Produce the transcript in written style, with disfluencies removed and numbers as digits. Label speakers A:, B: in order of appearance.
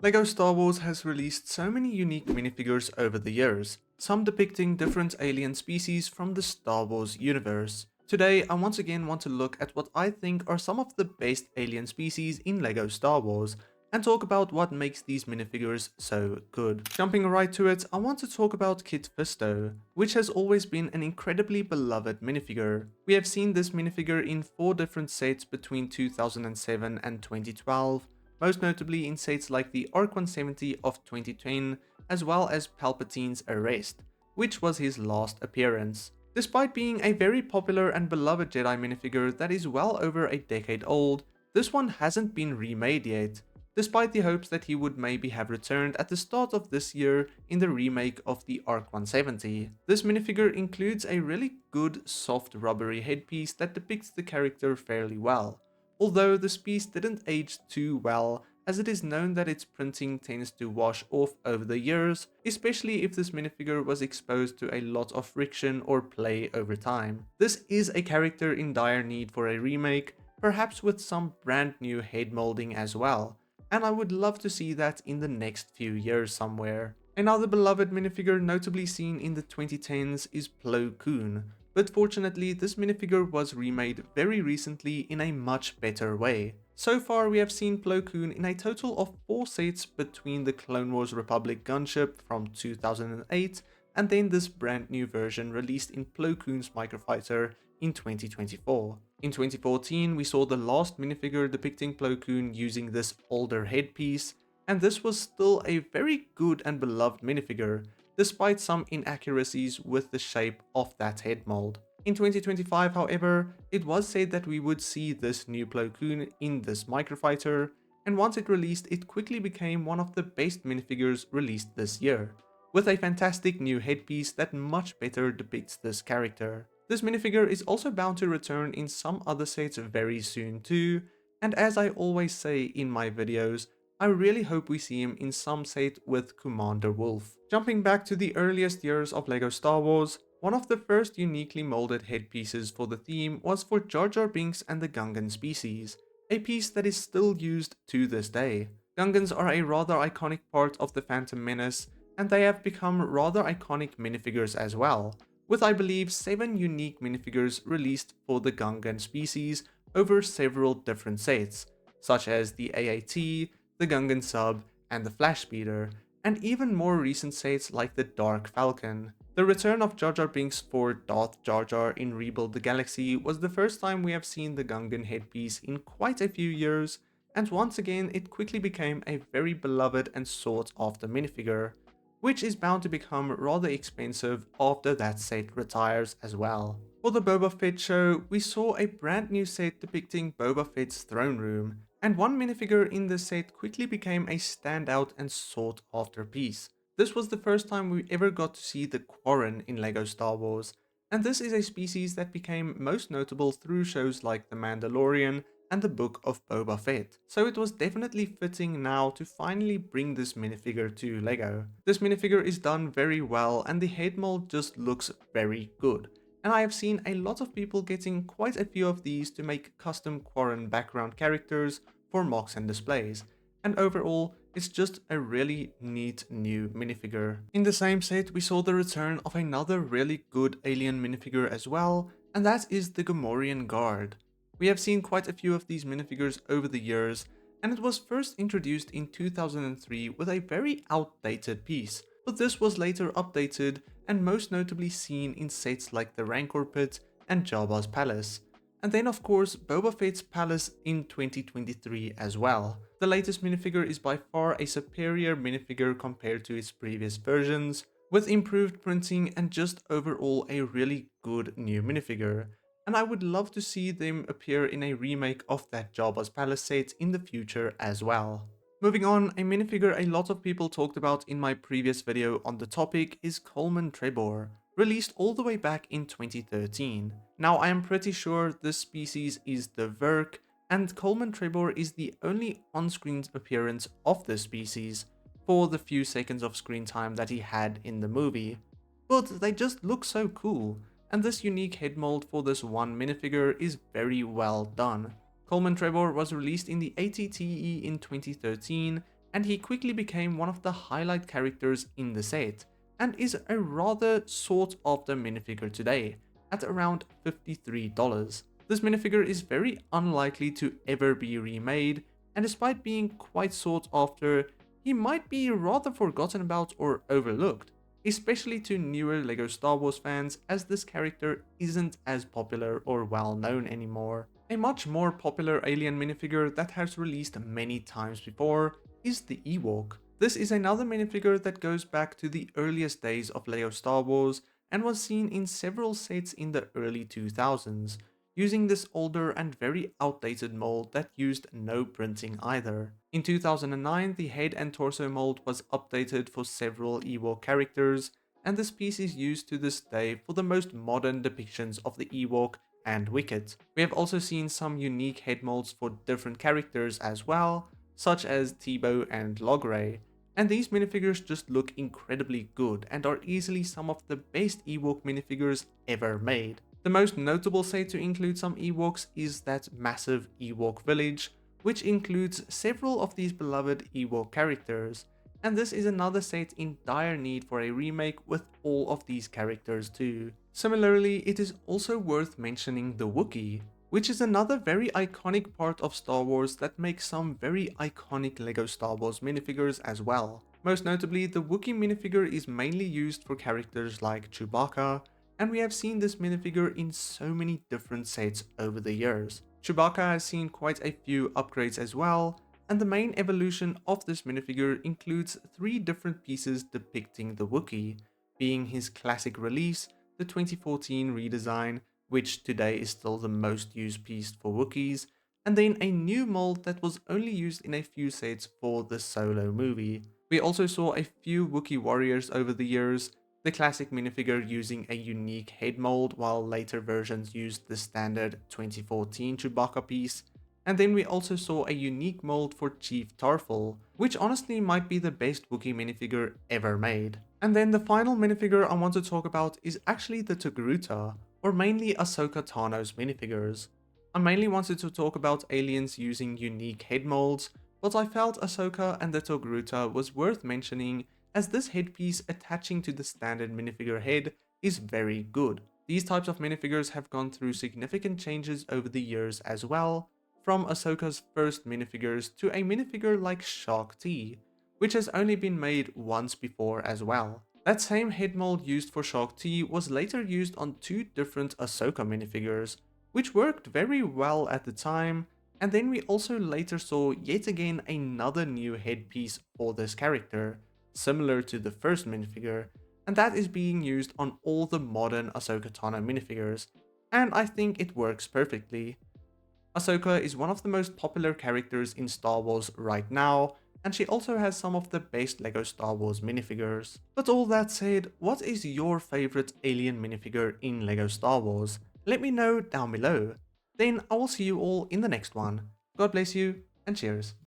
A: Lego Star Wars has released so many unique minifigures over the years, some depicting different alien species from the Star Wars universe. Today, I once again want to look at what I think are some of the best alien species in Lego Star Wars, and talk about what makes these minifigures so good. Jumping right to it, I want to talk about Kit Fisto, which has always been an incredibly beloved minifigure. We have seen this minifigure in 4 different sets between 2007 and 2012, most notably in sets like the Arc 170 of 2010, as well as Palpatine's Arrest, which was his last appearance. Despite being a very popular and beloved Jedi minifigure that is well over a decade old, this one hasn't been remade yet, despite the hopes that he would maybe have returned at the start of this year in the remake of the Arc 170. This minifigure includes a really good soft rubbery headpiece that depicts the character fairly well, although this piece didn't age too well, as it is known that its printing tends to wash off over the years, especially if this minifigure was exposed to a lot of friction or play over time. This is a character in dire need for a remake, perhaps with some brand new head molding as well, and I would love to see that in the next few years somewhere. Another beloved minifigure notably seen in the 2010s is Plo Koon, but fortunately this minifigure was remade very recently in a much better way. So far we have seen Plo Koon in a total of 4 sets between the Clone Wars Republic gunship from 2008 and then this brand new version released in Plo Koon's microfighter in 2024. In 2014 we saw the last minifigure depicting Plo Koon using this older headpiece, and this was still a very good and beloved minifigure, despite some inaccuracies with the shape of that head mold. In 2025, however, it was said that we would see this new Plo Koon in this microfighter, and once it released, it quickly became one of the best minifigures released this year, with a fantastic new headpiece that much better depicts this character. This minifigure is also bound to return in some other sets very soon too, and as I always say in my videos, I really hope we see him in some set with Commander Wolf. Jumping back to the earliest years of Lego Star Wars, one of the first uniquely molded headpieces for the theme was for Jar Jar Binks and the Gungan species, a piece that is still used to this day. Gungans are a rather iconic part of the Phantom Menace, and they have become rather iconic minifigures as well, with I believe 7 unique minifigures released for the Gungan species over several different sets, such as the AAT, the Gungan Sub, and the Flash Speeder, and even more recent sets like the Dark Falcon. The return of Jar Jar Binks for Darth Jar Jar in Rebuild the Galaxy was the first time we have seen the Gungan headpiece in quite a few years, and once again it quickly became a very beloved and sought after minifigure, which is bound to become rather expensive after that set retires as well. For the Boba Fett show, we saw a brand new set depicting Boba Fett's throne room, and one minifigure in this set quickly became a standout and sought after piece. This was the first time we ever got to see the Quarren in Lego Star Wars, and this is a species that became most notable through shows like The Mandalorian and the Book of Boba Fett, so it was definitely fitting now to finally bring this minifigure to Lego. This minifigure is done very well and the head mold just looks very good, and I have seen a lot of people getting quite a few of these to make custom Quarren background characters for mocks and displays, and overall it's just a really neat new minifigure. In the same set we saw the return of another really good alien minifigure as well, and that is the Gamorrean Guard. We have seen quite a few of these minifigures over the years, and it was first introduced in 2003 with a very outdated piece, but this was later updated and most notably seen in sets like the Rancor Pit and Jabba's Palace, and then of course Boba Fett's Palace in 2023 as well. The latest minifigure is by far a superior minifigure compared to its previous versions, with improved printing and just overall a really good new minifigure, and I would love to see them appear in a remake of that Jabba's Palace set in the future as well. Moving on, a minifigure a lot of people talked about in my previous video on the topic is Coleman Trebor, released all the way back in 2013. Now I am pretty sure this species is the Verk, and Coleman Trebor is the only on-screen appearance of this species for the few seconds of screen time that he had in the movie. But they just look so cool, and this unique head mold for this one minifigure is very well done. Coleman Trebor was released in the ATTE in 2013, and he quickly became one of the highlight characters in the set, and is a rather sought after minifigure today, at around $53. This minifigure is very unlikely to ever be remade, and despite being quite sought after, he might be rather forgotten about or overlooked, especially to newer Lego Star Wars fans, as this character isn't as popular or well known anymore. A much more popular alien minifigure that has released many times before is the Ewok. This is another minifigure that goes back to the earliest days of Lego Star Wars and was seen in several sets in the early 2000s, using this older and very outdated mold that used no printing either. In 2009, the head and torso mold was updated for several Ewok characters, and this piece is used to this day for the most modern depictions of the Ewok and Wicket. We have also seen some unique head molds for different characters as well, such as Tebow and Logray, and these minifigures just look incredibly good and are easily some of the best Ewok minifigures ever made. The most notable set to include some Ewoks is that massive Ewok village, which includes several of these beloved Ewok characters, and this is another set in dire need for a remake with all of these characters too. Similarly, it is also worth mentioning the Wookiee, which is another very iconic part of Star Wars that makes some very iconic Lego Star Wars minifigures as well. Most notably, the Wookiee minifigure is mainly used for characters like Chewbacca, and we have seen this minifigure in so many different sets over the years. Chewbacca has seen quite a few upgrades as well, and the main evolution of this minifigure includes 3 different pieces depicting the Wookiee, being his classic release, the 2014 redesign, which today is still the most used piece for Wookiees, and then a new mold that was only used in a few sets for the Solo movie. We also saw a few Wookiee warriors over the years, the classic minifigure using a unique head mold while later versions used the standard 2014 Chewbacca piece, and then we also saw a unique mold for Chief Tarful, which honestly might be the best Wookiee minifigure ever made. And then the final minifigure I want to talk about is actually the Togruta, or mainly Ahsoka Tano's minifigures. I mainly wanted to talk about aliens using unique head molds, but I felt Ahsoka and the Togruta was worth mentioning, as this headpiece attaching to the standard minifigure head is very good. These types of minifigures have gone through significant changes over the years as well, from Ahsoka's first minifigures to a minifigure like Shark T, which has only been made once before as well. That same head mold used for Shark T was later used on 2 different Ahsoka minifigures, which worked very well at the time, and then we also later saw yet again another new headpiece for this character, similar to the first minifigure, and that is being used on all the modern Ahsoka Tano minifigures, and I think it works perfectly. Ahsoka is one of the most popular characters in Star Wars right now, and she also has some of the best Lego Star Wars minifigures. But all that said, what is your favorite alien minifigure in Lego Star Wars? Let me know down below. Then I will see you all in the next one. God bless you, and cheers.